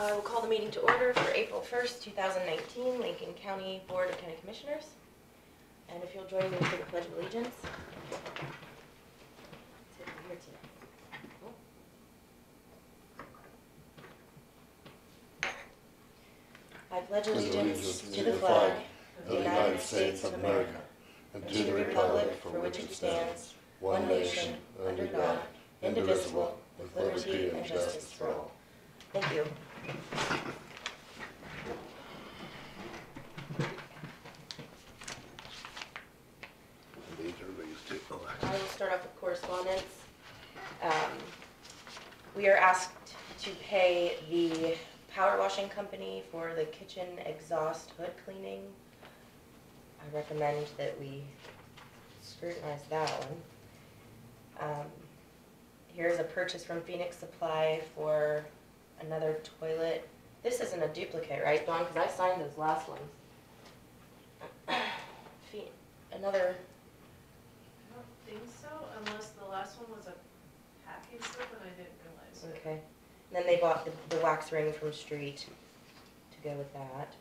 I will call the meeting to order for April 1st, 2019, Lincoln County Board of County Commissioners. And if you'll join me for the Pledge of Allegiance. Sit here today. I pledge allegiance to the flag of the United States of America and to the republic for which it stands, one nation, under God, indivisible, with liberty and justice for all. Thank you. I will start off with correspondence. We are asked to pay the power washing company for the kitchen exhaust hood cleaning. I recommend that we scrutinize that one. Here's a purchase from Phoenix Supply for another toilet. This isn't a duplicate, right, Dawn? Because I signed those last ones. Another. I don't think so, unless the last one was a packing slip and I didn't realize it. Okay. And then they bought the wax ring from Street to go with that.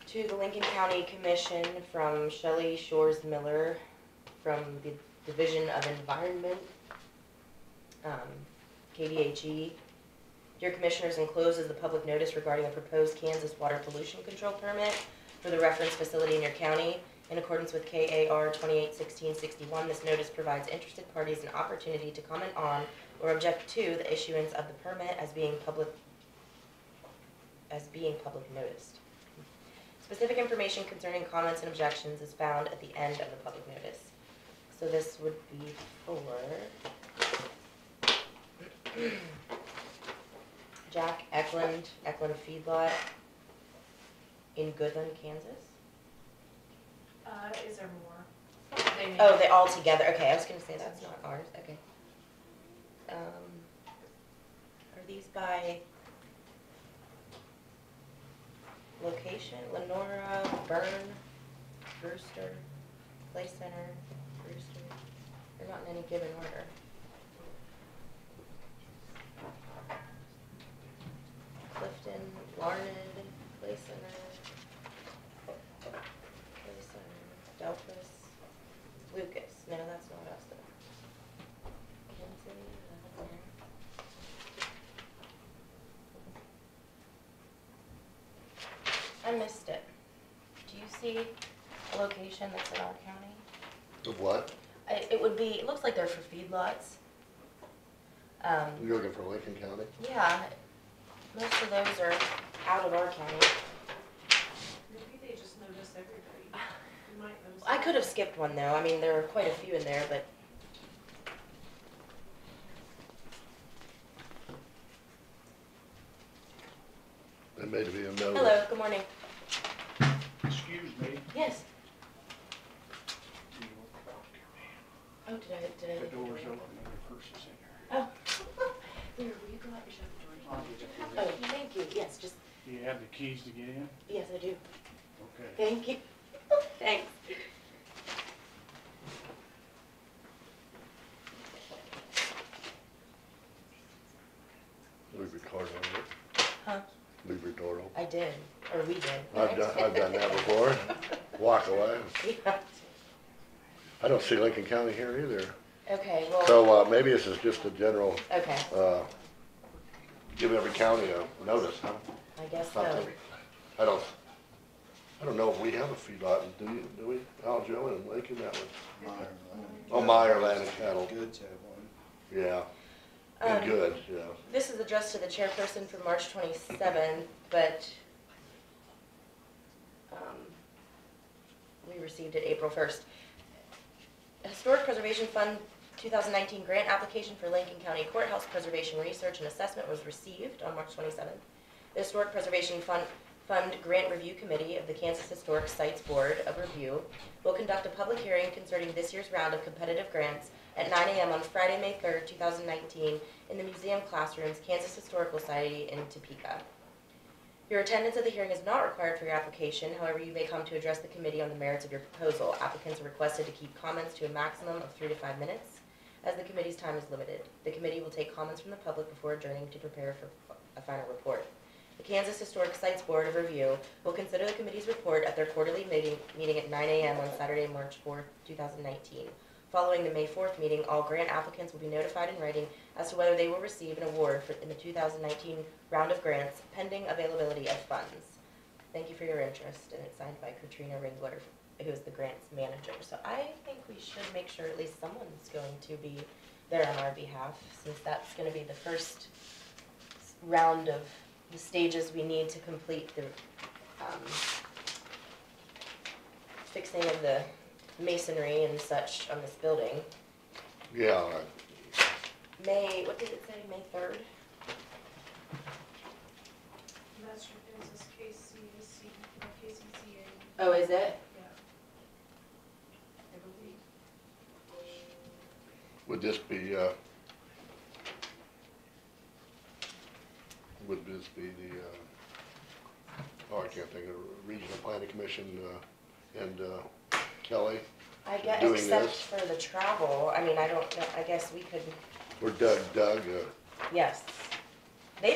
To the Lincoln County Commission from Shelley Shores Miller from the Division of Environment, KDHE. Dear Commissioners, enclosed is the public notice regarding a proposed Kansas water pollution control permit for the reference facility in your county. In accordance with KAR 281661, this notice provides interested parties an opportunity to comment on or object to the issuance of the permit as being public noticed. Specific information concerning comments and objections is found at the end of the public notice. So this would be for Jack Eklund Feedlot in Goodland, Kansas. Is there more? Oh, they all together. Okay, I was going to say that's not ours. Okay. Are these by location? Lenora, Byrne, Brewster, Play Center, Brewster. They're not in any given order. Clifton, Larned, Play Center, Delphus, Lucas. No, that's not us though. Kansas, I missed it. Do you see a location that's in our county? Of what? It looks like they're for feedlots. You're looking for Lincoln County? Yeah, most of those are out of our county. Maybe they just notice everybody. You might notice. I could have skipped one though. I mean, there are quite a few in there, but. There may be a notice. Hello, good morning. Excuse me. Yes. Oh, did I? The door's open and the person's in there. Oh. There, will you go out and shut the door? I'll get it. Oh, thank you. Yes, just. Do you have the keys to get in? Yes, I do. Okay. Thank you. Thanks. Leave your card on it. Huh? Leave your door open. I did, or we did. I've done that before. Walk away. Yeah. I don't see Lincoln County here either. Okay, well. So maybe this is just a general, Okay, give every county a notice, huh? I guess so. Something. I don't know if we have a feedlot. Do we? Aljo and Lincoln, that one. Oh, Meyer Land and Cattle. Good to have one. Yeah. And good, yeah. This is addressed to the chairperson for March 27th, but we received it April 1st. Historic Preservation Fund 2019 grant application for Lincoln County Courthouse Preservation Research and Assessment was received on March 27th. The Historic Preservation Fund Grant Review Committee of the Kansas Historic Sites Board of Review will conduct a public hearing concerning this year's round of competitive grants at 9 a.m. on Friday, May 3rd, 2019 in the museum classrooms, Kansas Historical Society in Topeka. Your attendance at the hearing is not required for your application. However, you may come to address the committee on the merits of your proposal. Applicants are requested to keep comments to a maximum of 3 to 5 minutes, as the committee's time is limited. The committee will take comments from the public before adjourning to prepare for a final report. The Kansas Historic Sites Board of Review will consider the committee's report at their quarterly meeting at 9 a.m. on Saturday, March 4th, 2019. Following the May 4th meeting, all grant applicants will be notified in writing as to whether they will receive an award in the 2019 round of grants, pending availability of funds. Thank you for your interest, and it's signed by Katrina Ringler, who is the grants manager. So I think we should make sure at least someone's going to be there on our behalf, since that's going to be the first round of the stages we need to complete the fixing of the masonry and such on this building. Yeah, What did it say, May 3rd? That's your Kansas KCCA. Oh, is it? Yeah. I believe. would this be, the, I can't think of, Regional Planning Commission, and Kelly, I guess, Doing except this? for the travel, I mean, I don't know, I guess we could, or Doug, yes. He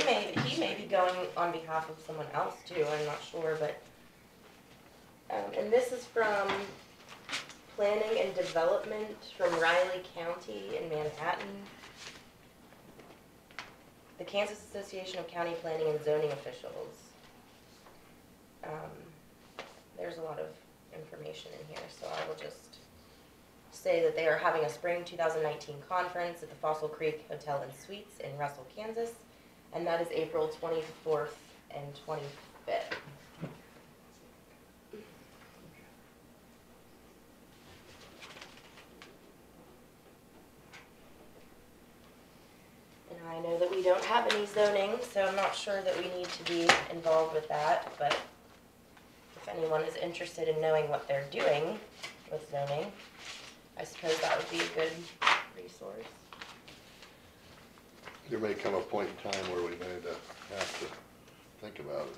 may be going on behalf of someone else too, I'm not sure, but, and this is from Planning and Development from Riley County in Manhattan. The Kansas Association of County Planning and Zoning Officials. There's a lot of information in here, so I will just say that they are having a spring 2019 conference at the Fossil Creek Hotel and Suites in Russell, Kansas, and that is April 24th and 25th. And I know that we don't have any zoning, so I'm not sure that we need to be involved with that, but if anyone is interested in knowing what they're doing with zoning, I suppose that would be a good resource. there may come a point in time where we may have to think about it,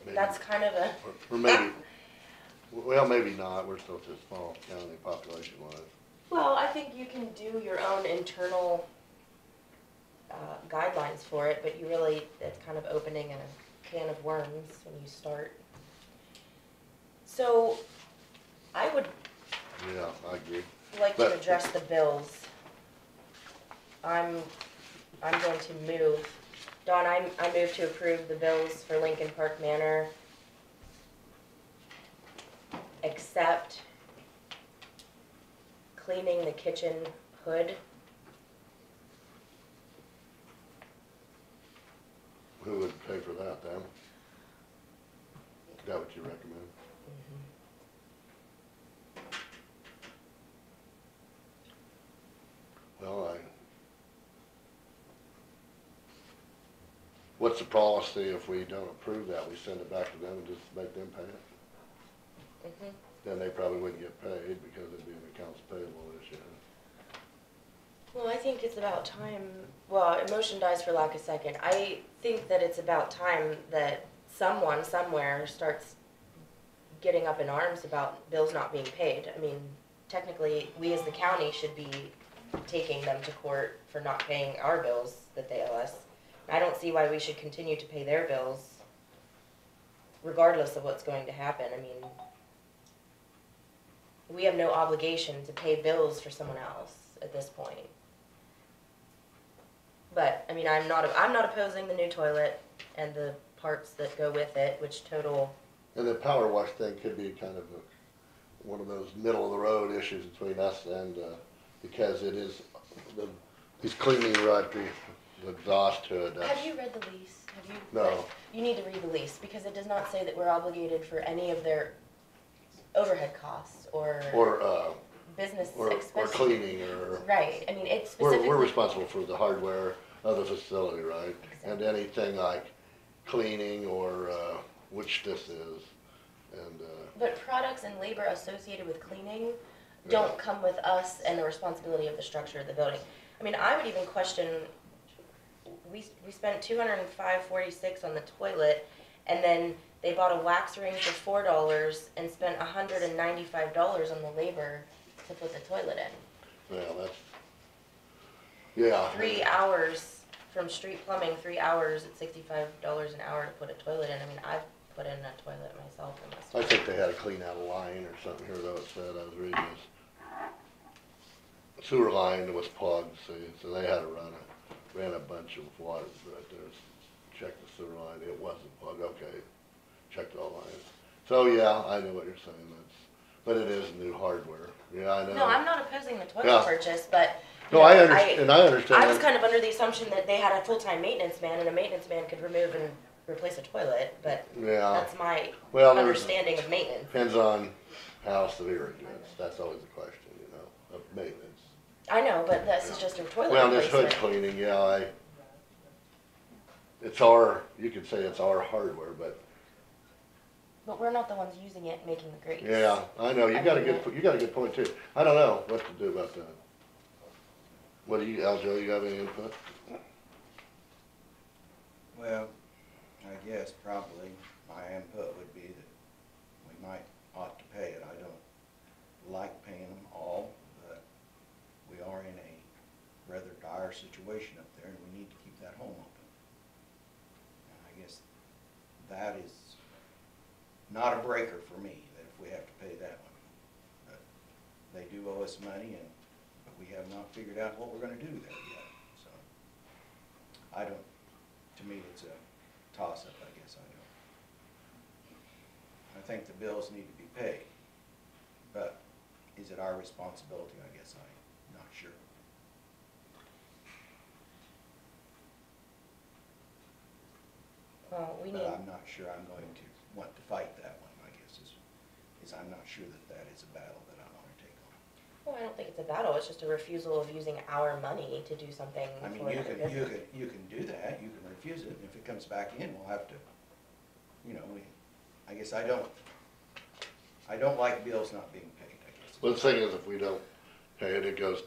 maybe. That's kind of a, Or maybe, well, maybe not, we're still too small county population-wise. well, I think you can do your own internal guidelines for it, but you really, it's kind of opening a can of worms when you start. So, I would Yeah, I agree. like to But- address the bills. I'm going to move, Dawn, I move to approve the bills for Lincoln Park Manor, except cleaning the kitchen hood. Who would pay for that then? Is that what you recommend? Well, what's the policy if we don't approve that? We send it back to them and just make them pay it? Mhm. Then they probably wouldn't get paid because it'd be an accounts payable issue. Well, I think it's about time, well, motion dies for lack of second. I think that it's about time that someone somewhere starts getting up in arms about bills not being paid. I mean, technically, we as the county should be taking them to court for not paying our bills that they owe us. I don't see why we should continue to pay their bills regardless of what's going to happen. I mean, we have no obligation to pay bills for someone else at this point. But, I mean, I'm not opposing the new toilet and the parts that go with it, which total, And the power wash thing could be kind of one of those middle of the road issues between us and, because it is, he's cleaning right the exhaust hood. have you read the lease? Have you? No. You need to read the lease, because it does not say that we're obligated for any of their overhead costs or business or expenses. cleaning or, Right, I mean, it's specifically. we're responsible for the hardware of the facility, right? And Exactly. anything like cleaning or, which this is, and, But products and labor associated with cleaning don't come with us and the responsibility of the structure of the building. I mean, I would even question we spent $205.46 on the toilet, and then they bought a wax ring for $4 and spent $195 on the labor to put the toilet in. Yeah, that's, yeah. 3 hours from street plumbing, 3 hours at $65 an hour to put a toilet in. I mean, I've put in a toilet myself in my I think they had to clean out a line or something here though, it said, I was reading this. Sewer line that was plugged, see, so they had to ran a bunch of water right there, check the sewer line, it wasn't plugged, okay, checked all lines. So, yeah, I know what you're saying, but it is new hardware, yeah, I know. No, I'm not opposing the toilet Yeah. purchase, but. you No, I know, understand, and I understand. I was that. kind of under the assumption that they had a full-time maintenance man, and a maintenance man could remove and replace a toilet, but Yeah, that's my well, understanding of maintenance. depends on how severe it gets, that's always the question, you know, of maintenance. I know, but this is just a toilet Well, this hood replacement. cleaning, yeah, it's our, you could say it's our hardware, but, But we're not the ones using it and making the grades. yeah, I know, you I got a mean, good, you got a good point too. I don't know what to do about that. What do you, Aljo, you have any input? Well, I guess probably my input would be that we ought to pay it. I don't like paying them all, but we are in a rather dire situation up there and we need to keep that home open. And I guess that is not a breaker for me, that if we have to pay that one. But they do owe us money and we have not figured out what we're gonna do there yet, so. I don't, to me, it's a toss-up, I guess, I think the bills need to be paid, but is it our responsibility? I guess I'm not sure. Well, we need, But I'm not sure I'm going to want to fight that one, I guess, is I'm not sure that that is a battle that I wanna take on. well, I don't think it's a battle, it's just a refusal of using our money to do something I mean, for another business. you can do that, you can refuse it, and if it comes back in, we'll have to, you know, I guess I don't like bills not being paid, I guess. Well, the thing is, if we don't pay it, it goes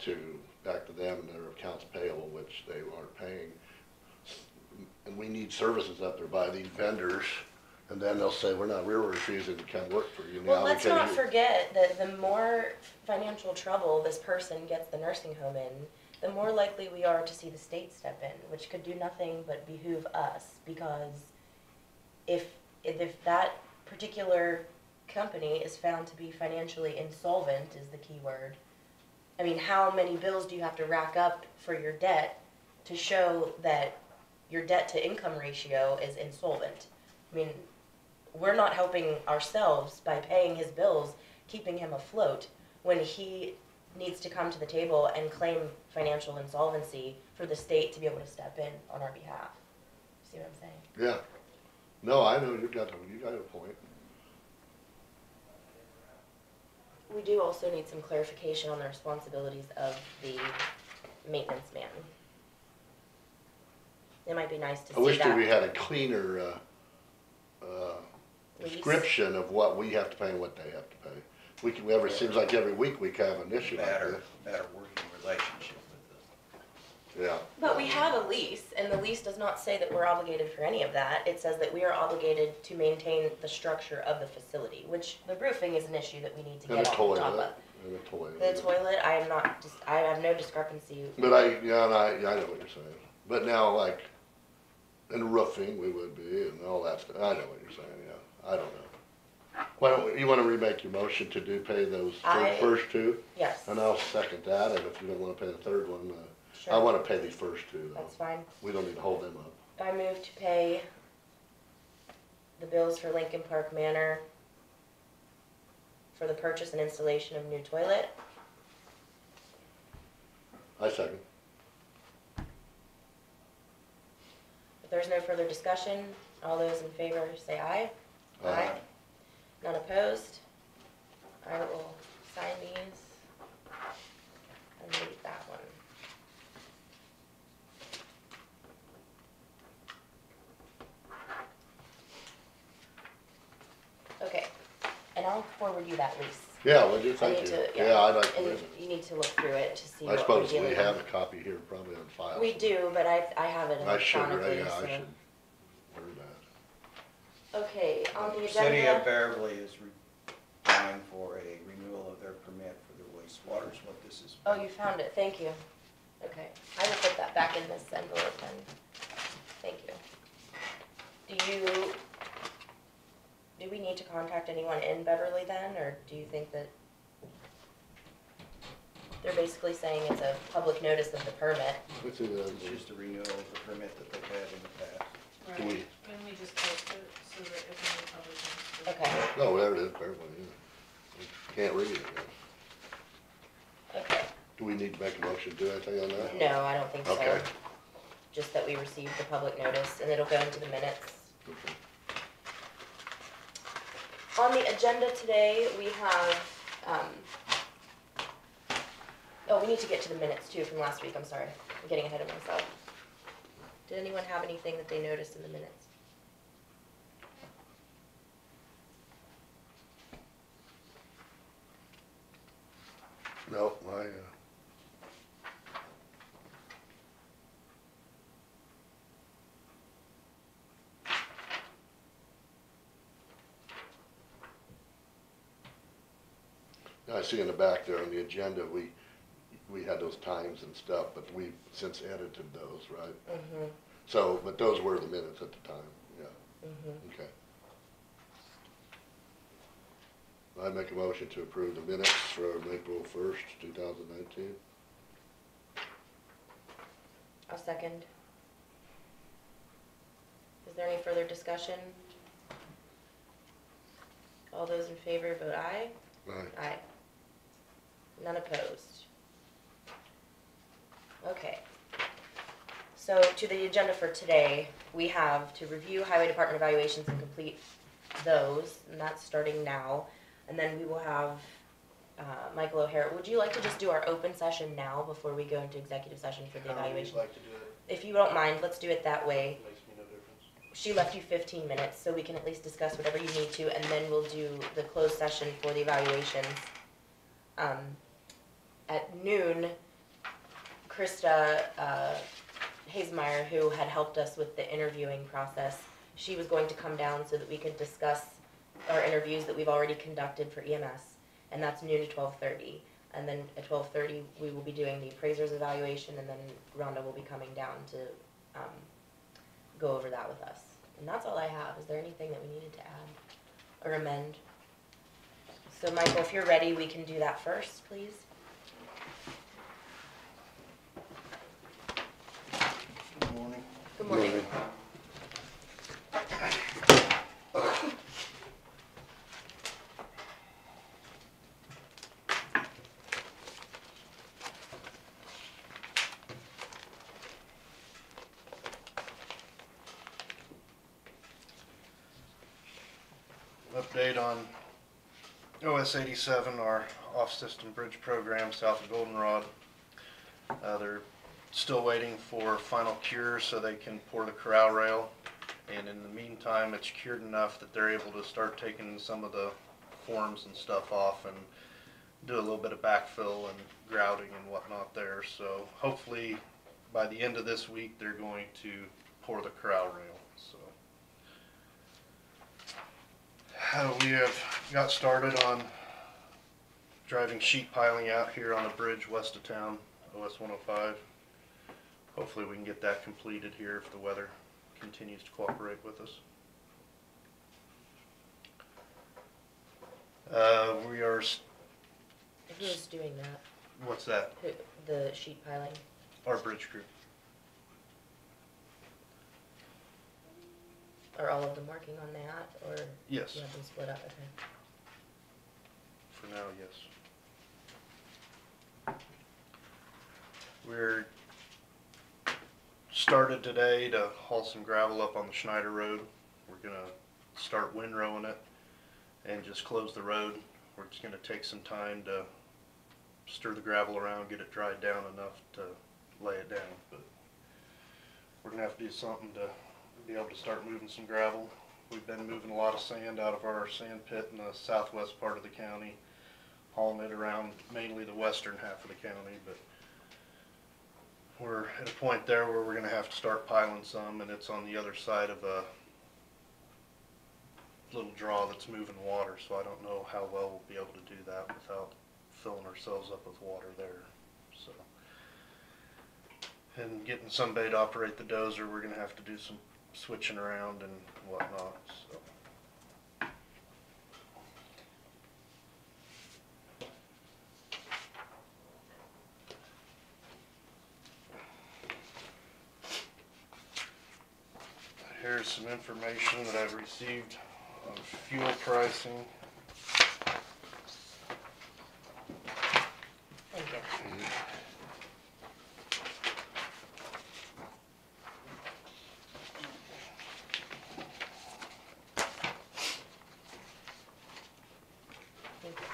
back to them and their accounts payable, which they aren't paying. And we need services up there by these vendors, and then they'll say, we're refusing to come work for you now. Well, let's because not you-" forget that the more financial trouble this person gets the nursing home in, the more likely we are to see the state step in, which could do nothing but behoove us, because if that particular company is found to be financially insolvent, is the key word. I mean, how many bills do you have to rack up for your debt to show that your debt to income ratio is insolvent? I mean, we're not helping ourselves by paying his bills, keeping him afloat, when he needs to come to the table and claim financial insolvency for the state to be able to step in on our behalf. See what I'm saying? Yeah. No, I know, you got a point. We do also need some clarification on the responsibilities of the maintenance man. It might be nice to see I wish that that. we had a cleaner, Lease. description of what we have to pay and what they have to pay. Seems like every week we have an issue like Better this. working relationship with Yeah. But we have a lease, and the lease does not say that we're obligated for any of that. It says that we are obligated to maintain the structure of the facility, which the roofing is an issue that we need to And get a on top toilet, of. and a toilet. The toilet, I have no discrepancy. But I know what you're saying. But now, like, in roofing, we would be, and all that stuff. I know what you're saying, yeah. I don't know. Why don't, you wanna remake your motion to pay those first two? Yes, And I'll second that, and if you don't wanna pay the third one, I sure, wanna pay these first two, though. that's fine. We don't need to hold them up. I move to pay the bills for Lincoln Park Manor for the purchase and installation of new toilet. I second. If there's no further discussion, all those in favor say aye. Aye. None opposed? I will sign these and delete that one. Okay, and I'll forward you that lease. Yeah, what'd you I think? need to, Yeah, I'd like to and read it. you need to look through it to see I what we're suppose dealing we with. have a copy here probably on file. We do, but I have it I should, electronically, yeah, I so. should read that. Okay, on the City of agenda, Beverly is applying for a renewal of their permit for their wastewater is what this is. oh, you found it, thank you. Okay, I will put that back in this envelope then. Thank you. Do we need to contact anyone in Beverly then, or do you think that? They're basically saying it's a public notice of the permit. What's it, It's just a renewal of the permit that they've had in the past. Right, Do we- and we just post it so that if any public wants to. Okay, no, there it is, Beverly, yeah. Can't read it, yeah. okay. Do we need to make a motion to do anything on that? No, I don't think so. Okay. Just that we received the public notice and it'll go into the minutes. Okay. On the agenda today, we have, oh, we need to get to the minutes too from last week, I'm sorry. I'm getting ahead of myself. Did anyone have anything that they noticed in the minutes? No, I see in the back there on the agenda, we had those times and stuff, but we've since edited those, right? Mm-hmm, So, but those were the minutes at the time, yeah, mm-hmm. okay. I make a motion to approve the minutes from April 1st, 2019. I'll second. Is there any further discussion? All those in favor vote aye. Right. Aye. None opposed. Okay. So to the agenda for today, we have to review highway department evaluations and complete those, and that's starting now. And then we will have Michael O'Hara. Would you like to just do our open session now before we go into executive session for the evaluation? Like to do it, If you don't mind, let's do it that way. makes me no difference. She left you 15 minutes, so we can at least discuss whatever you need to, and then we'll do the closed session for the evaluations. At noon, Krista Hazemeyer, who had helped us with the interviewing process, she was going to come down so that we could discuss our interviews that we've already conducted for EMS, and that's noon to 12:30. And then at 12:30, we will be doing the appraiser's evaluation, and then Rhonda will be coming down to go over that with us. And that's all I have. Is there anything that we needed to add or amend? So Michael, if you're ready, we can do that first, please. Good morning. Good morning. Update on OS 87, our off-system bridge program south of Goldenrod. They're still waiting for final cure so they can pour the corral rail. And in the meantime, it's cured enough that they're able to start taking some of the forms and stuff off and do a little bit of backfill and grouting and whatnot there. So hopefully by the end of this week, they're going to pour the corral rail. So we have got started on driving sheet piling out here on the bridge west of town, OS 105. Hopefully we can get that completed here if the weather continues to cooperate with us. We are, Who's doing that? what's that? The sheet piling? Our bridge crew. Are all of them working on that, or Yes, you have them split up? Okay. for now, yes. We're started today to haul some gravel up on the Schneider Road. We're gonna start windrowing it and just close the road. We're just gonna take some time to stir the gravel around, get it dried down enough to lay it down. But we're gonna have to do something to be able to start moving some gravel. We've been moving a lot of sand out of our sand pit in the southwest part of the county. hauling it around mainly the western half of the county, but we're at a point there where we're gonna have to start piling some, and it's on the other side of a little draw that's moving water, so I don't know how well we'll be able to do that without filling ourselves up with water there, so. And getting somebody to operate the dozer, we're gonna have to do some switching around and whatnot, so. Here's some information that I've received on fuel pricing. Thank you. Thank you.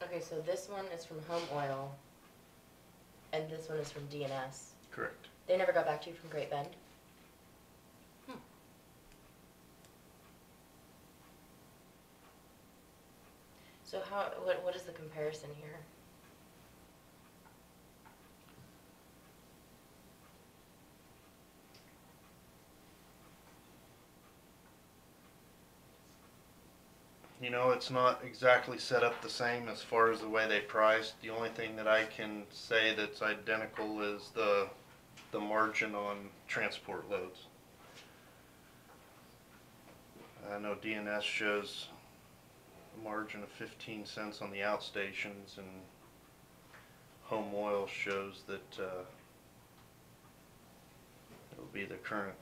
Okay, so this one is from Home Oil, and this one is from DNS. Correct. They never got back to you from Great Bend? So what is the comparison here? You know, it's not exactly set up the same as far as the way they priced. The only thing that I can say that's identical is the margin on transport loads. I know DNS shows a margin of 15 cents on the outstations, and Home Oil shows that it'll be the current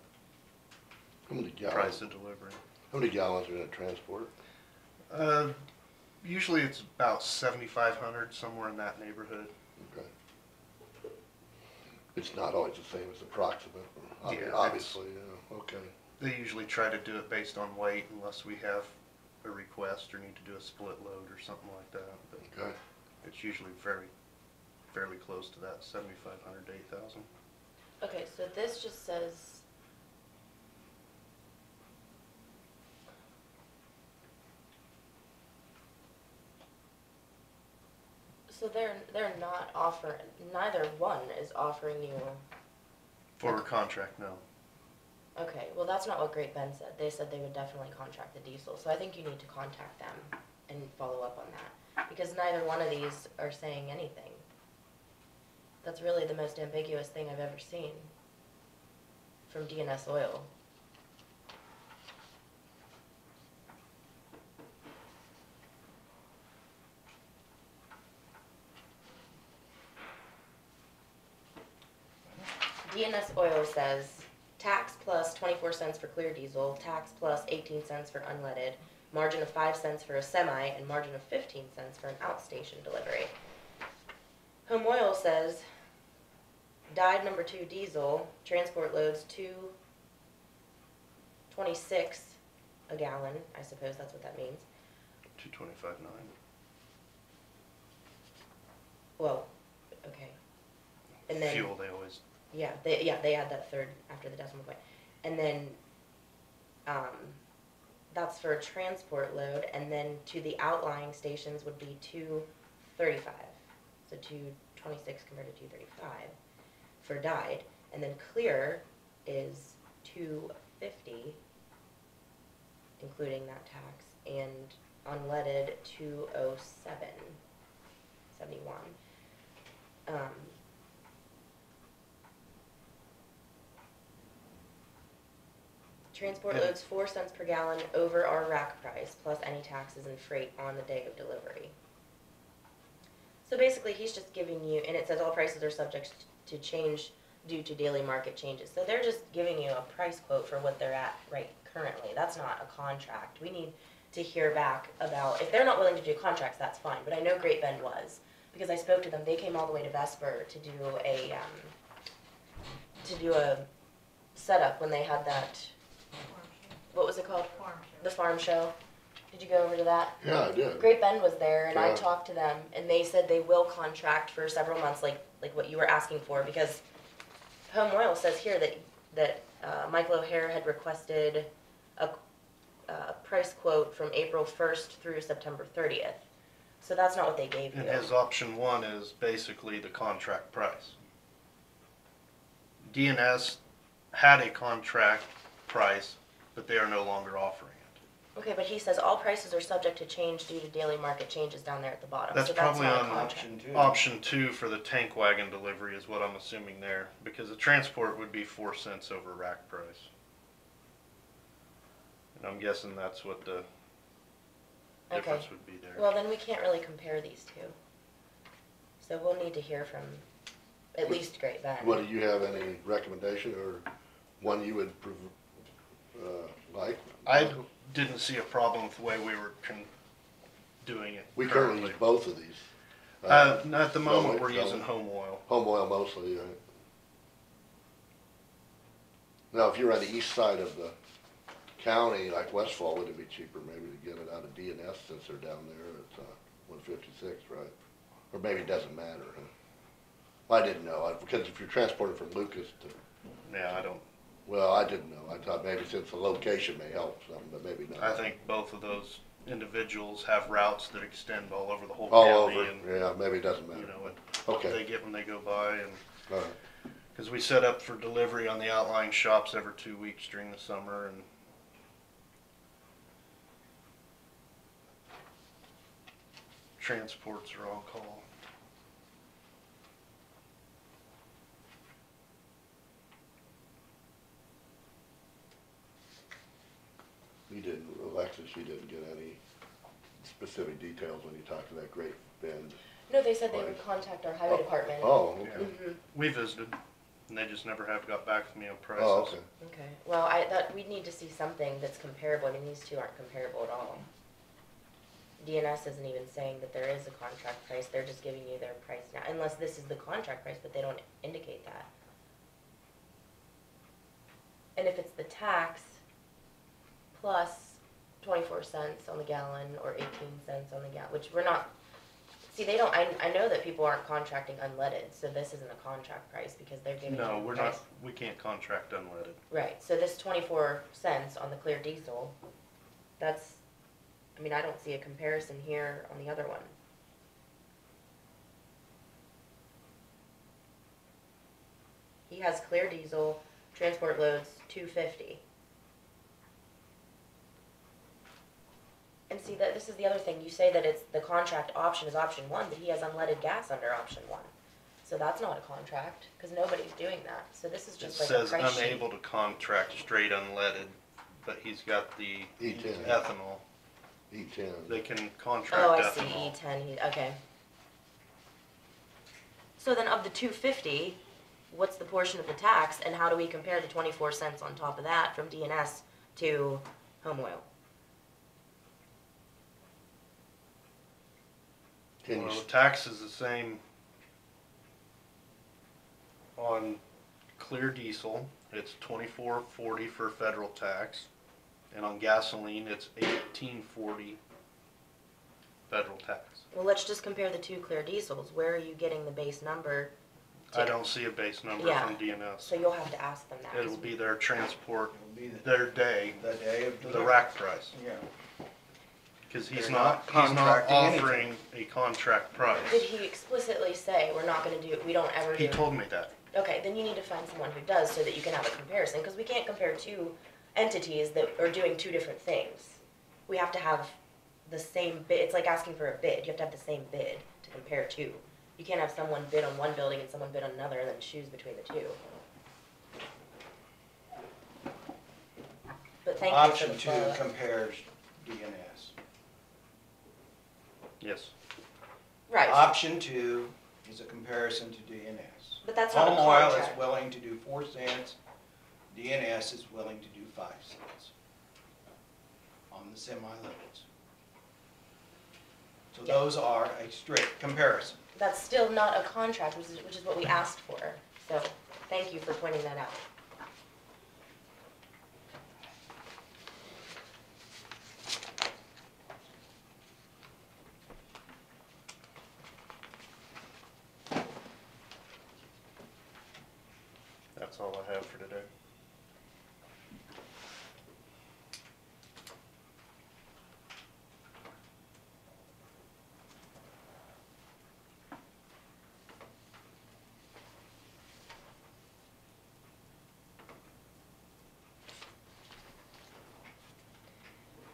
How many price gallons, of delivery. how many gallons are in a transporter? Usually it's about 7,500, somewhere in that neighborhood. Okay. It's not always the same, it's approximate, Yeah, obviously, yeah, okay. They usually try to do it based on weight unless we have a request or need to do a split load or something like that. But Okay. it's usually fairly close to that, 7,500 to 8,000. Okay, so this just says. So they're not offering, neither one is offering you, For a contract, no. okay, well, that's not what Great Bend said. They said they would definitely contract the diesel, so I think you need to contact them and follow up on that. Because neither one of these are saying anything. That's really the most ambiguous thing I've ever seen from DNS Oil. DNS Oil says tax plus 24 cents for clear diesel, tax plus 18 cents for unleaded, margin of 5 cents for a semi, and margin of 15 cents for an outstation delivery. Home Oil says dyed number 2 diesel, transport loads 2.26 a gallon, I suppose that's what that means. 225.9. Well, okay. And then Fuel, they always. Yeah, they add that third after the decimal point. And then that's for a transport load, and then to the outlying stations would be 2.35. So 2.26 compared to 2.35 for dyed. And then clear is 2.50, including that tax, and unleaded 2.07.71. Transport Yeah. loads 4 cents per gallon over our rack price, plus any taxes and freight on the day of delivery. So basically, he's just giving you, and it says all prices are subject to change due to daily market changes. So they're just giving you a price quote for what they're at right currently. That's not a contract. We need to hear back about, if they're not willing to do contracts, that's fine, but I know Great Bend was, because I spoke to them. They came all the way to Vesper to do a setup when they had that, what was it called? Farm show. The farm show. Did you go over to that? Yeah, I did. Great Bend was there, and I Yeah. talked to them, and they said they will contract for several months, like what you were asking for, because Home Oil says here that Michael O'Hare had requested a price quote from April 1st through September 30th. So that's not what they gave you. And his option one is basically the contract price. DNS had a contract price, but they are no longer offering it. Okay, but he says all prices are subject to change due to daily market changes down there at the bottom. That's So that's probably not a on contract. Option two. Option two for the tank wagon delivery is what I'm assuming there, because the transport would be 4 cents over rack price. And I'm guessing that's what the Okay. difference would be there. Well, then we can't really compare these two. So we'll need to hear from at least Great Bend. What, do you have any recommendation or one you would like? I didn't see a problem with the way we were doing it. We currently use both of these. At the moment, don't we're we? using home oil. Home oil mostly, right? Now, if you're on the east side of the county, like Westfall, would it be cheaper maybe to get it out of DNS since they're down there at 156, right? Or maybe it doesn't matter, huh? I didn't know, because if you're transporting from Lucas to, Yeah, I don't, well, I didn't know. I thought maybe since the location may help something, but maybe not. I think both of those individuals have routes that extend all over the whole All county. over, And, yeah, maybe it doesn't you matter. know, what Okay. they get when they go by. And All right. because we set up for delivery on the outlying shops every 2 weeks during the summer. And transports are on call. You didn't, Alexis, you didn't get any specific details when you talked to that Great Bend. No, they said they would contact our highway department. Oh, Yeah. okay. Mhm. We visited, and they just never have got back to me on prices. Oh, okay. Okay, well, I thought we'd need to see something that's comparable. I mean, these two aren't comparable at all. DNS isn't even saying that there is a contract price, they're just giving you their price now, unless this is the contract price, but they don't indicate that. And if it's the tax plus 24 cents on the gallon or 18 cents on the gallon, which we're not, see, they don't, I know that people aren't contracting unleaded, so this isn't a contract price because they're giving you No, the we're price. not. We can't contract unleaded. Right, so this 24 cents on the clear diesel, that's, I mean, I don't see a comparison here on the other one. He has clear diesel, transport loads, 250. And see, that this is the other thing, you say that it's, the contract option is option one, but he has unleaded gas under option one. So that's not a contract, cause nobody's doing that, so this is It just like a says price sheet. unable to contract straight unleaded, but he's got the E10, ethanol. E10. They can contract Oh, I see, ethanol. E10, okay. So then of the 250, what's the portion of the tax, and how do we compare the 24 cents on top of that from DNS to home oil? Can you, Well, the tax is the same on clear diesel. It's $24.40 for federal tax, and on gasoline it's $18.40 federal tax. Well, let's just compare the two clear diesels. Where are you getting the base number? I don't see a base number Yeah. from DNS. So you'll have to ask them that. It'll be their transport, It'll be their day, the day of the delivery. rack price. Yeah. Because They're he's not not contracting offering a contract price. Did he explicitly say, we're not gonna do, we don't ever do? He told me that. Okay, then you need to find someone who does so that you can have a comparison, because we can't compare two entities that are doing two different things. We have to have the same bid, it's like asking for a bid, you have to have the same bid to compare two. You can't have someone bid on one building and someone bid on another and then choose between the two. but thank you for Option the two follow-up. compares DNS. Yes. Right, Option two is a comparison to DNS. but that's not a Home Oil is contract. willing to do 4 cents, DNS is willing to do 5 cents on the semi-limits. So Yeah. those are a strict comparison. That's still not a contract, which is what we asked for, so thank you for pointing that out. That's all I have for today.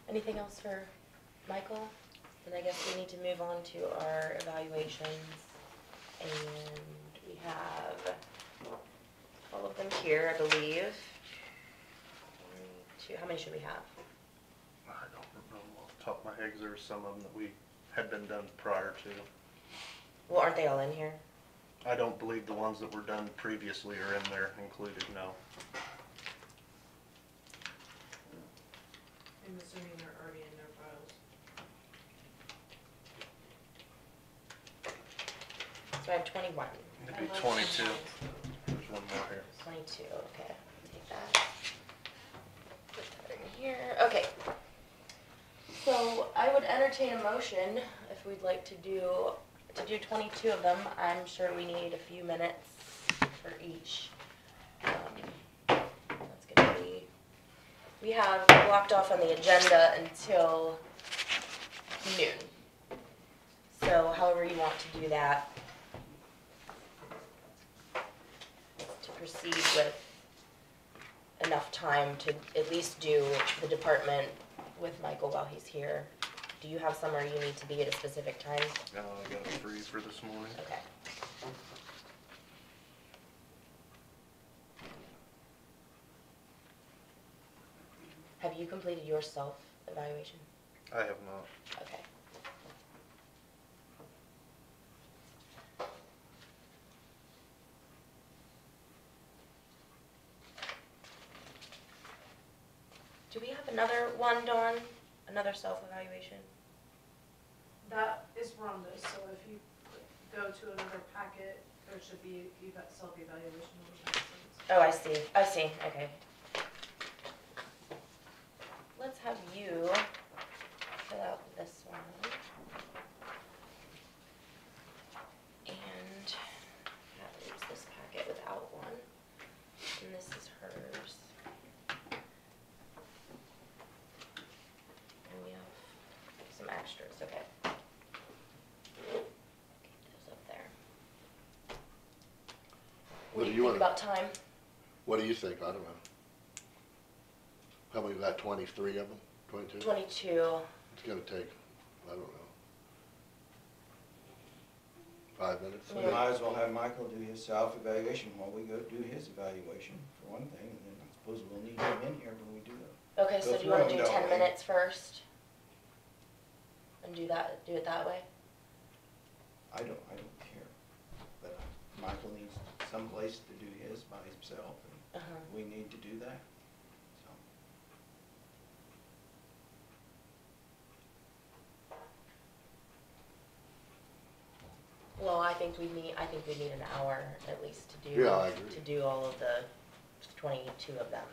Anything else for Michael? Then I guess we need to move on to our evaluations. And we have all of them here, I believe. 1, 2, how many should we have? I don't remember off the top of my head, 'cause there were some of them that we had been done prior to. Well, aren't they all in here? I don't believe the ones that were done previously are in there included, no. I'm assuming they're already in their files. So I have 21. It'd I be left 22. some There's one more here. 22, okay, take that. Put that in here, okay. So I would entertain a motion if we'd like to do 22 of them. I'm sure we need a few minutes for each. That's gonna be, we have blocked off on the agenda until noon. So however you want to do that. To proceed with enough time to at least do the department with Michael while he's here. Do you have somewhere you need to be at a specific time? I got it free for this morning. Okay. Have you completed your self-evaluation? I have not. Okay. Do we have another one, Dawn? Another self-evaluation? That is Rhonda's, so if you go to another packet, there should be self-evaluation on the license. Oh, I see, okay. Let's have you fill out this one. And that leaves this packet without one. And this is hers. And we have some extras, okay. Keep those up there. What do you think wanna- about time? What do you think? I don't know. How many, we got 23 of them? 22? 22. It's gonna take, I don't know, 5 minutes? Yeah. We might as well have Michael do his self-evaluation while we go do his evaluation, for one thing, and then I suppose we'll need him in here when we do it. Okay, so Go do you wanna through do them, 10 don't we? minutes first? And do it that way? I don't care, but Michael needs someplace to do his by himself, and Uh-huh. we need to do that, so. Well, I think we need an hour at least to do. Yeah, I agree. To do all of the 22 of them.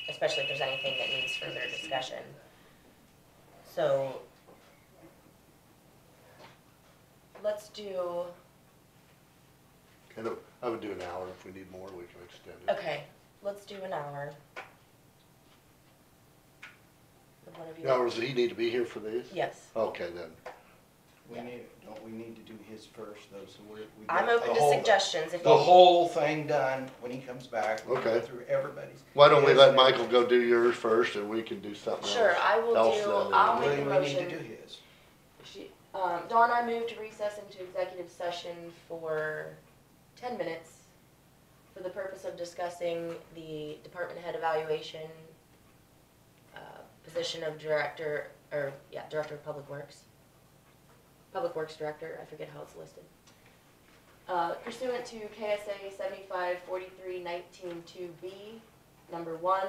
Especially if there's anything that needs further discussion. So, let's do, I would do an hour. If we need more, we can extend it. okay, let's do an hour. Would one of you Now, does he need to be here for these? Yes. Okay, then. We Yeah. don't we need to do his first though, so we I'm get open the to whole- suggestions if The you. whole thing done when he comes back. We Okay. go through everybody's. Why don't we his let and Michael go do yours first and we can do something else? Sure, I will else do, then, I'll When make a do we need motion. to do his? Dawn, I move to recess into executive session for 10 minutes for the purpose of of discussing the department head evaluation, position of director of public works. Public Works Director, I forget how it's listed. Pursuant to KSA 7543-19-2B, number 1,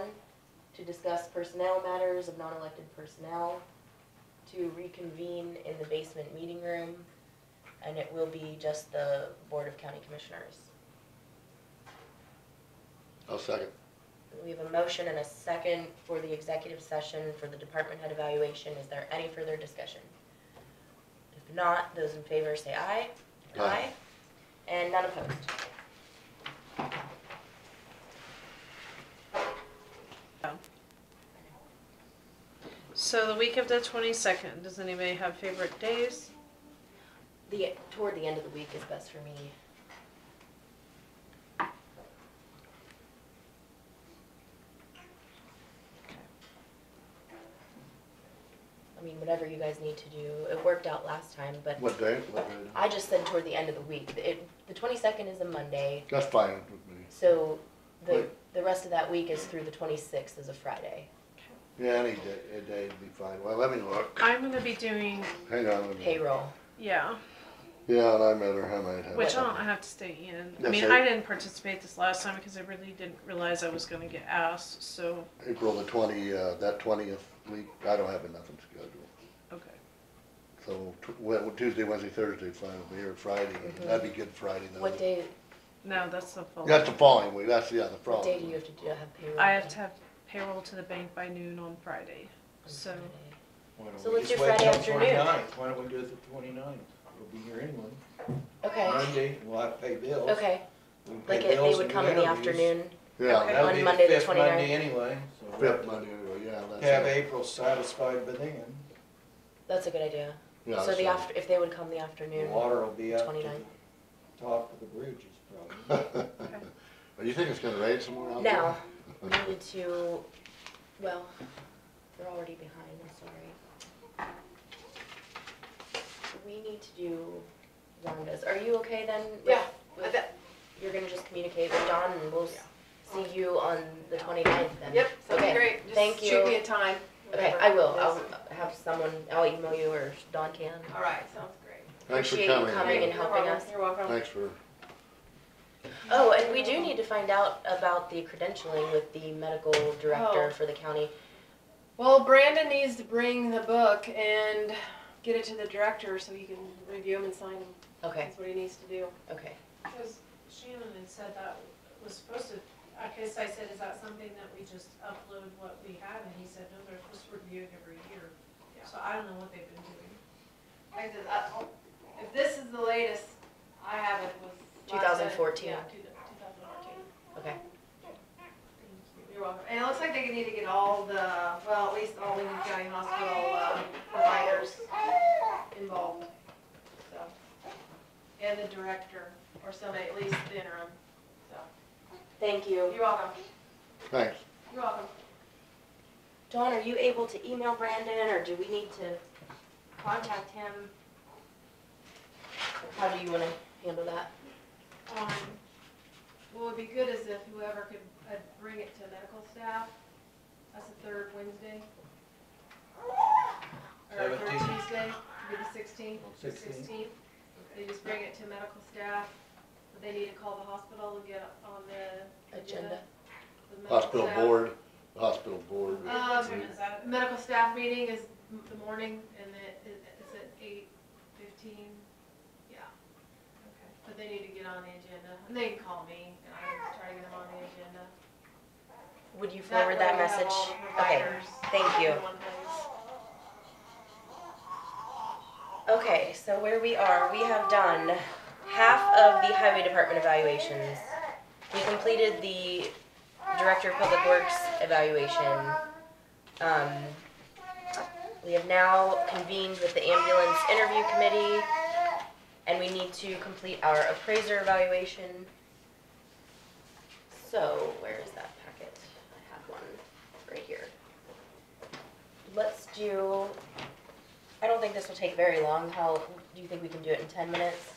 to discuss personnel matters of non-elected personnel, to reconvene in the basement meeting room, and it will be just the Board of County Commissioners. I'll second. We have a motion and a second for the executive session for the department head evaluation. Is there any further discussion? If not, those in favor say aye. Aye. And none opposed. So the week of the 22nd, does anybody have favorite days? Toward the end of the week is best for me. I mean, whatever you guys need to do. It worked out last time, but What day? What day? I just said toward the end of the week. The 22nd is a Monday, That's fine with me. so the Wait. the rest of that week is through the 26th is a Friday. Yeah, any day, a day would be fine. Well, let me look. I'm gonna be doing, Hang on, let me. Payroll. yeah, Yeah, and I matter how many times. which I have to stay in. I That's mean, it. I didn't participate this last time because I really didn't realize I was gonna get asked, so, April the that 20th week, I don't have nothing scheduled. okay. So Tuesday, Wednesday, Thursday, fine with me, or Friday. Mhm. That'd be Good Friday though. What day? No, that's the fall. That's the following week. That's the What following. day do you have to have payroll? I have to have payroll to the bank by noon on Friday, on so, Friday? Why don't So we let's just do wait Friday till afternoon. 29th? Why don't we do it the 29th? We'll be here anyway. Okay. Monday, we'll have to pay bills. Okay. We can pay Like they bills would and come do in the interviews. afternoon. Yeah, Okay. That'll On be Monday the the fifth 29th. Monday anyway, so. fifth Monday anyway, yeah. That's Have it. April satisfied by then. That's a good idea. Yeah, So that's if they would come the The afternoon. water will be up to 29th. the top of the bridges probably. fine. But you think it's gonna rain somewhere out there? Now, we need to, well, they're already behind, I'm sorry. We need to do Rhonda's. Are you okay then? Yeah, with- You're gonna just communicate with Dawn and we'll see you on the 29th then? Yep, sounds Okay, great. Just thank you. Shoot me a time. Okay, whatever I will. it I'll is. have someone, I'll email you or Dawn can. All right, sounds great. Thanks for Appreciate you coming. coming and You're helping welcome. us. You're welcome. Thanks for, Oh, and we do need to find out about the credentialing with the medical director Oh. for the county. Well, Brandon needs to bring the book and get it to the director so he can review them and sign them. Okay, That's what he needs to do. okay. Because Shannon had said that was supposed to, I guess I said, is that something that we just upload what we have? And he said, no, they're supposed to review it every year. Yeah. So I don't know what they've been doing. Like I said, if this is the latest I have, it was. 2014. Yeah, 2014. Okay. You're welcome. And it looks like they need to get all the, well, at least all Lincoln County Hospital providers involved, so. And the director, or somebody, at least the interim, so. Thank you. You're welcome. thanks. You're welcome. Dawn, are you able to email Brandon or do we need to contact him? How do you wanna handle that? What would be good is if whoever could bring it to medical staff, that's the third Wednesday. Or third 17th. Tuesday, would be the 16th. On 16th. They just bring it to medical staff, but they need to call the hospital to get on the Agenda. The medical Hospital staff. board, hospital board. Um, What time is that? Medical staff meeting is the morning, and it's at 8:15, yeah. Okay. But they need to get on the agenda, and they can call me, and I can try to get them on the agenda. Would you forward that way we have message? all the Okay, providers thank you. in one place. Okay, so where we are, we have done half of the highway department evaluations. We completed the director of public works evaluation. We have now convened with the ambulance interview committee, and we need to complete our appraiser evaluation. So, where is that packet? I have one right here. Let's do, I don't think this will take very long. How, do you think we can do it in 10 minutes?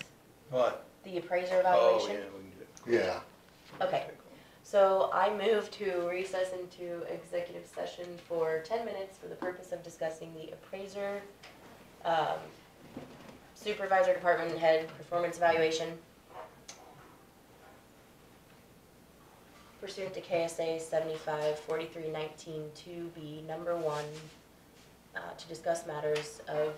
What? The appraiser Oh, evaluation? yeah, we can do it. Yeah, Okay, So I move to recess into executive session for 10 minutes for the purpose of discussing the appraiser, supervisor, department head, performance evaluation pursuant to KSA 75-4319 2B, number 1, to discuss matters of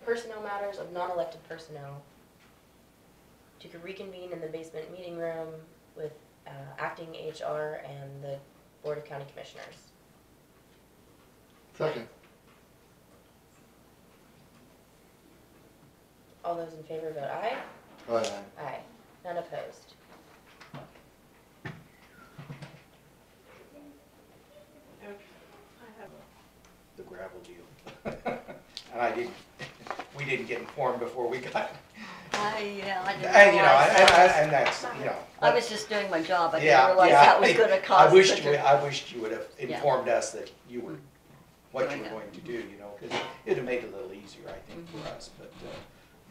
personnel matters of non-elected personnel. To reconvene in the basement meeting room with acting HR and the Board of County Commissioners. Second. All those in favor vote aye. Aye. Aye. None opposed. I have The gravel deal. And we didn't get informed before we got, I and, didn't you know, realize that was- and that's, you know. I was just doing my job, I Yeah, didn't realize yeah. that was gonna cause such a. I wished you would have Yeah. informed us that you were, what you Doing were it. going to do, you know, because it'd have made it a little easier, I think, for us,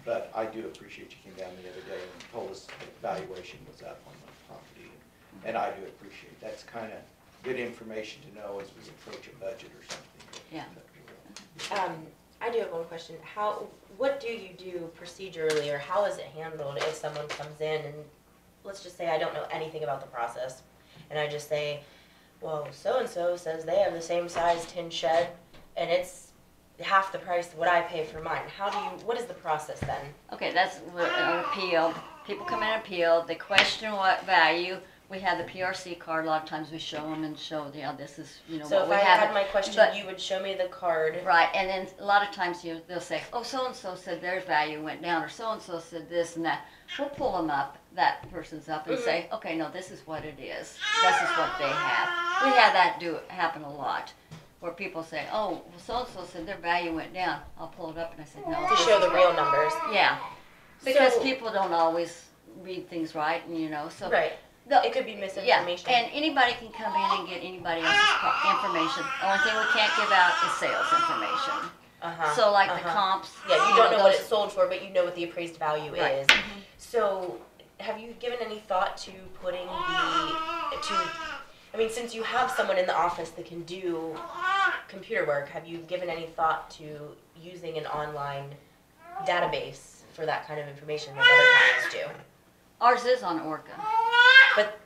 but I do appreciate you came down the other day and told us the valuation was up on the property, and I do appreciate, that's kind of good information to know as we approach a budget or something. Yeah. I do have one question. What do you do procedurally, or how is it handled if someone comes in and, let's just say I don't know anything about the process, and I just say, well, so-and-so says they have the same size tin shed, and it's half the price of what I pay for mine. What is the process then? Okay, that's what an appeal, people come in and appeal, they question what value, we have the PRC card, a lot of times we show them and show, this is, So what if we I have. had my question, but- you would show me the card. Right, and then a lot of times they'll say, oh, so-and-so said their value went down, or so-and-so said this and that. We'll pull them up, that person's up, and say, okay, no, this is what it is. This is what they have. We had that happen a lot, where people say, oh, well, so-and-so said their value went down. I'll pull it up, and I said, no. To this show is the what-" real numbers. Yeah, because So- people don't always read things right, and so. Right. It could be Yeah, misinformation. and anybody can come in and get anybody else's information. The only thing we can't give out is sales information. So like the comps. Yeah, you don't know what those- it's sold for, but you know what the appraised value Right. is. So, have you given any thought to putting since you have someone in the office that can do computer work, have you given any thought to using an online database for that kind of information that other counties do? Ours is on Orca. But,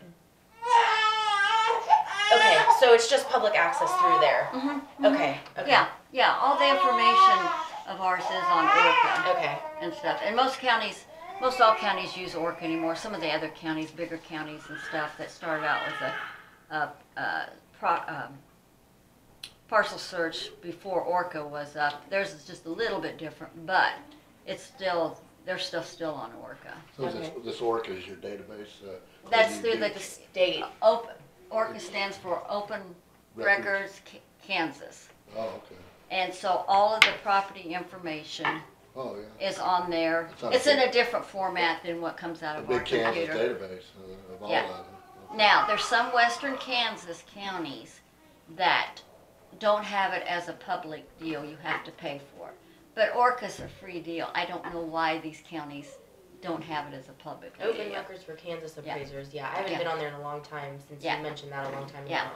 okay, so it's just public access through there? Okay, okay. Yeah, all the information of ours is on Orca Okay, and stuff. And most all counties use Orca anymore. Some of the other counties, bigger counties and stuff that started out with a parcel search before Orca was up. Theirs is just a little bit different, but they're still on Orca. So Okay. this Orca is your database? That's you through do the state. Orca stands for Open Records Kansas. Oh, okay. And so all of the property information Oh, yeah. is on there. It's on It's a in a different format than what comes out A of our big Kansas computer. database of all Yeah. that. Okay. Now, there's some western Kansas counties that don't have it as a public deal, you have to pay for it. But Orca's a free deal. I don't know why these counties don't have it as a public Open deal. records for Kansas Yeah. appraisers, yeah, I haven't Yeah. been on there in a long time, since you Yeah. mentioned that a long time ago. Yeah.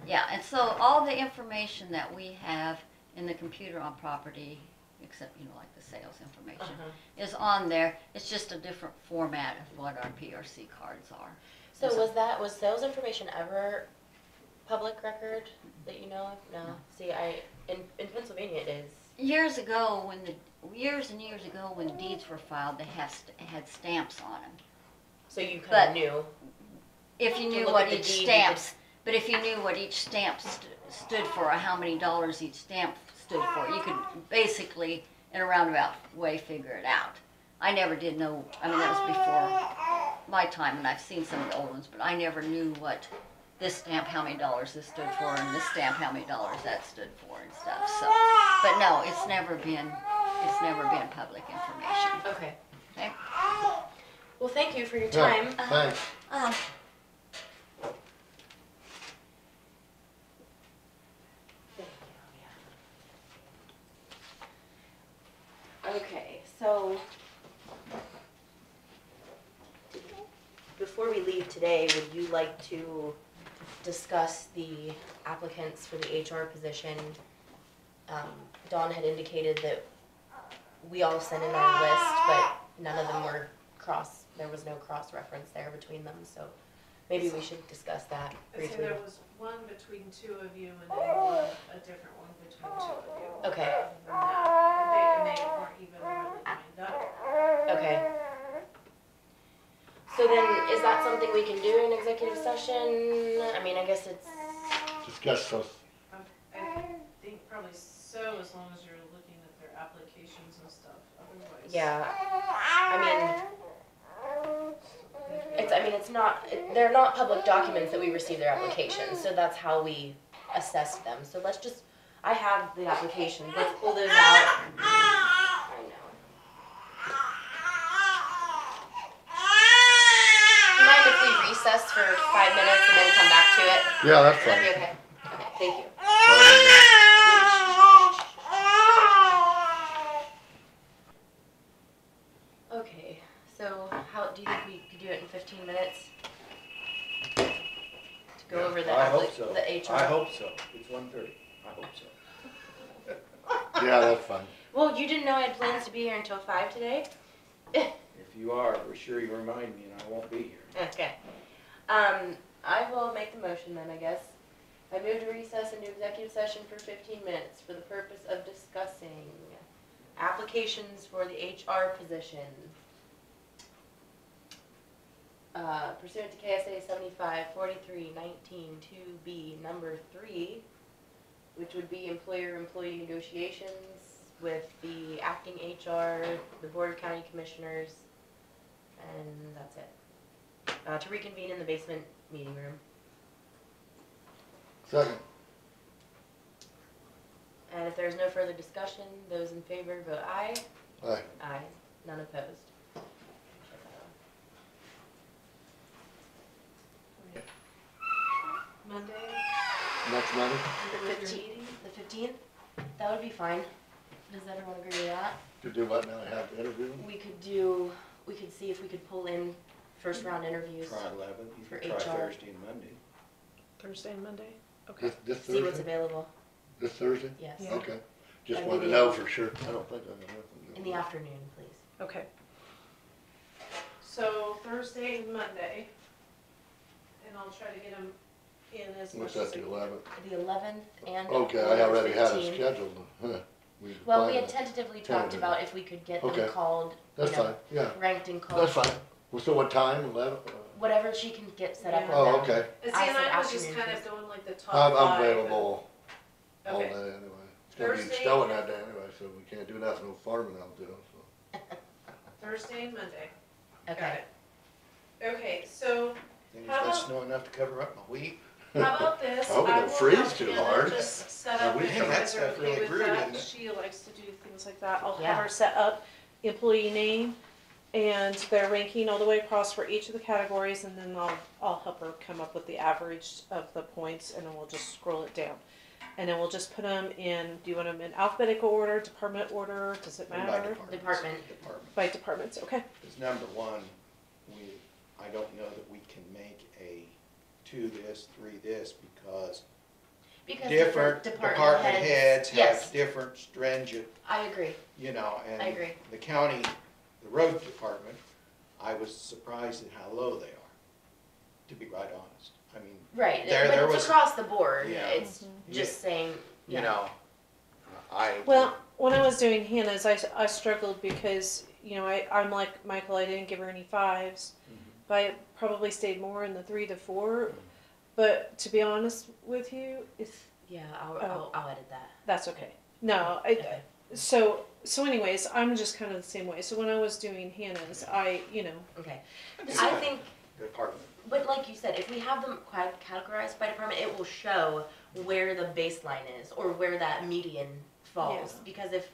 Yeah, and so all the information that we have in the computer on property, except, like the sales information, Uh-huh. is on there. It's just a different format of what our PRC cards are. So Is was sales information ever public record that you know of? No. See, in Pennsylvania it is. Years ago, years and years ago, when deeds were filed, they had stamps on them. So you kind But- of knew. If you To knew look what at the each deed, you stamps, but if you knew what each stamp stood for, or how many dollars each stamp stood for, you could basically, in a roundabout way, figure it out. I never did know. That was before my time, and I've seen some of the old ones, but I never knew what this stamp, how many dollars this stood for, and this stamp, how many dollars that stood for, and stuff. So, but no, it's never been public information. Okay. Okay. Well, thank you for your Yeah, time. thanks. Okay, so before we leave today, would you like to discuss the applicants for the HR position? Dawn had indicated that we all sent in our list, but none of them were there was no cross-reference there between them, so maybe we should discuss that I'd say briefly. there was one between two of you and then a different one between two of you. Okay, Other than that, and they weren't even really lined up. okay. So then, is that something we can do in executive session? I mean, I guess it's, Discuss those, I think probably so, as long as you're looking at their applications and stuff, otherwise. yeah, they're not public documents that we receive their applications, so that's how we assessed them. So I have the applications, let's pull those out. I know. Do you mind if we recess for 5 minutes and then come back to it? yeah, that's Would that fine. be okay? Okay, thank you. Okay, so how, do you think we could do it in 15 minutes? To go over the I hope so. the HR? I hope so. It's 1:30. I hope so. Yeah, that's fine. Well, you didn't know I had plans to be here until 5 today? If you are, be sure you remind me and I won't be here. Okay. I will make the motion then, I guess. I move to recess into executive session for 15 minutes for the purpose of discussing applications for the HR position. Pursuant to KSA 754319 2B number 3, which would be employer-employee negotiations with the acting HR, the Board of County Commissioners, and that's it. To reconvene in the basement meeting room. Second, And if there's no further discussion, those in favor vote aye. aye. Aye. None opposed. Monday, Next Monday? The 15th? The 15th? That would be fine. Does everyone agree with that? To do what now, have the interview? We could see if we could pull in first round interviews. Try 11. You For can try HR. Thursday and Monday. Thursday and Monday, okay. This See what's Thursday? available. This Thursday? Yes. Yeah. Okay. Just That'd wanted be to the- know for sure. I don't think I got nothing. In the afternoon, please. Okay. So Thursday and Monday, and I'll try to get them in as much What's as that, I the can. 11th? The 11th and Okay, or I the already had it 15th. scheduled. Huh. Well, we planned had it. tentatively talked Tentative. about if we could get them Okay. called, That's fine, yeah, ranked and called. that's fine. Well, so what time, 11? Whatever she can get set up with Yeah. Oh, them. okay. And I see, and said I was just afternoon, kind of please. going like the top I'm five. available all day Okay. anyway. It's gonna be Thursday- snowing that day anyway, so we can't do nothing, no farming out there, so. Thursday and Monday. Got Okay. it. Okay, so Then How it's not about- snow enough to cover up my wheat. how about this? I hope it I don't will freeze have too Hannah hard. just set Now, up, we if can- you that guys are stuff really okay with grew, that. didn't it? She likes to do things like that. I'll Yeah. have her set up employee name and their ranking all the way across for each of the categories, and then I'll help her come up with the average of the points, and then we'll just scroll it down. And then we'll just put them in, do you want them in alphabetical order, department order, does it By matter? departments. Department. Department. By departments, okay. Because number one, I don't know that we can make a 2 this, 3 this, because Because different department heads have Yes, different stringent, I agree. you know, and I agree. the county, the road department, I was surprised at how low they are, to be right honest. I mean, Right, There- but there it's was- across the board. Yeah. It's Yeah. just saying, you yeah. know, I. Well, when I was doing Hannah's, I struggled because, you know, I'm like Michael, I didn't give her any 5s, but I probably stayed more in the 3 to 4. But to be honest with you, Yeah, Oh. I'll edit that. that's okay. No, Okay. so anyways, I'm just kind of the same way. So when I was doing Hannah's, Okay. It's I fine. think, Department. but like you said, if we have them categorized by department, it will show where the baseline is or where that median falls. Yeah. Because if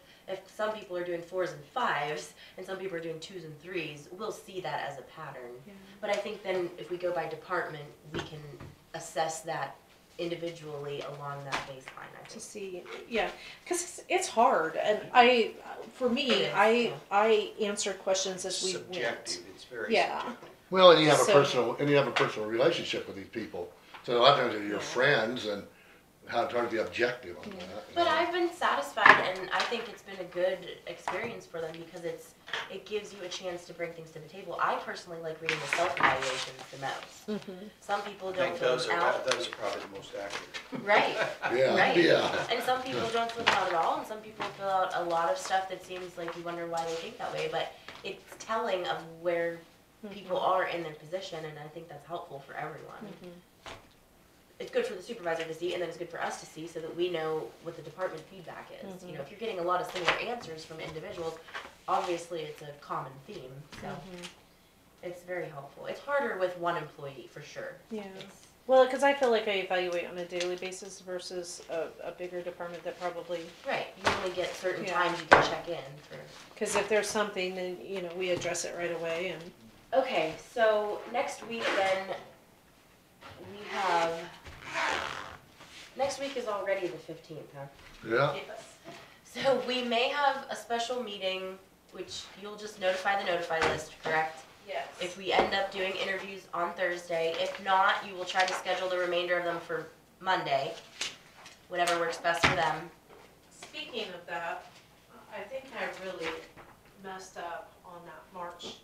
some people are doing 4s and 5s and some people are doing 2s and 3s, we'll see that as a pattern. Yeah. But I think then if we go by department, we can assess that individually along that baseline, I to think. see, yeah, because it's hard, and for It me, is, I yeah. I answered questions as we went. Subjective, it's very Yeah. subjective. Well, and you have So- a personal relationship with these people. So a lot of times they're your Yeah. friends, and how it's hard to be objective on that. you But know? I've been satisfied, and I think it's been a good experience for them because it gives you a chance to bring things to the table. I personally like reading the self-evaluations the most. Some people I don't think fill those them are, out. those are probably the most accurate. Right, Yeah, right. yeah. And some people don't fill them out at all, and some people fill out a lot of stuff that seems like you wonder why they think that way, but it's telling of where people are in their position, and I think that's helpful for everyone. It's good for the supervisor to see, and then it's good for us to see, so that we know what the department feedback is. You know, if you're getting a lot of similar answers from individuals, obviously it's a common theme, so it's very helpful. It's harder with one employee, for sure. Yeah. It's- Well, because I feel like I evaluate on a daily basis versus a bigger department that probably, Right, you only get certain Yeah. times you can check in for. because if there's something, then, you know, we address it right away and. Okay, so next week then, we have, next week is already the 15th, huh? Yeah, So we may have a special meeting, which you'll just notify the notify list, correct? Yes. If we end up doing interviews on Thursday, if not, you will try to schedule the remainder of them for Monday, whatever works best for them. Speaking of that, I think I really messed up on that March.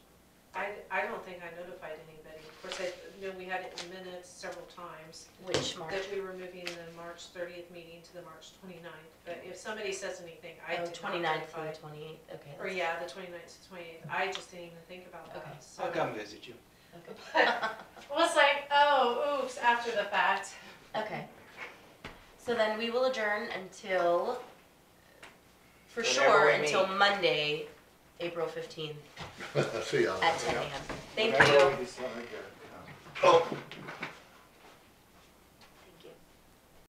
I don't think I notified anybody. Of course, I know we had it in minutes several times, Which March? that we were moving the March 30th meeting to the March 29th. But if somebody says anything, I Oh, did not 29th notify. to the 28th, okay. Or yeah, the 29th to 28th. I just didn't even think about Okay. that. So I'll come visit you. Okay. I was like, oh, oops, after the fact. Okay. So then we will adjourn until, for Whenever sure, we until meet. Monday, April 15th see ya. at 10 a.m. Thank Whenever you. we decide to come. Oh,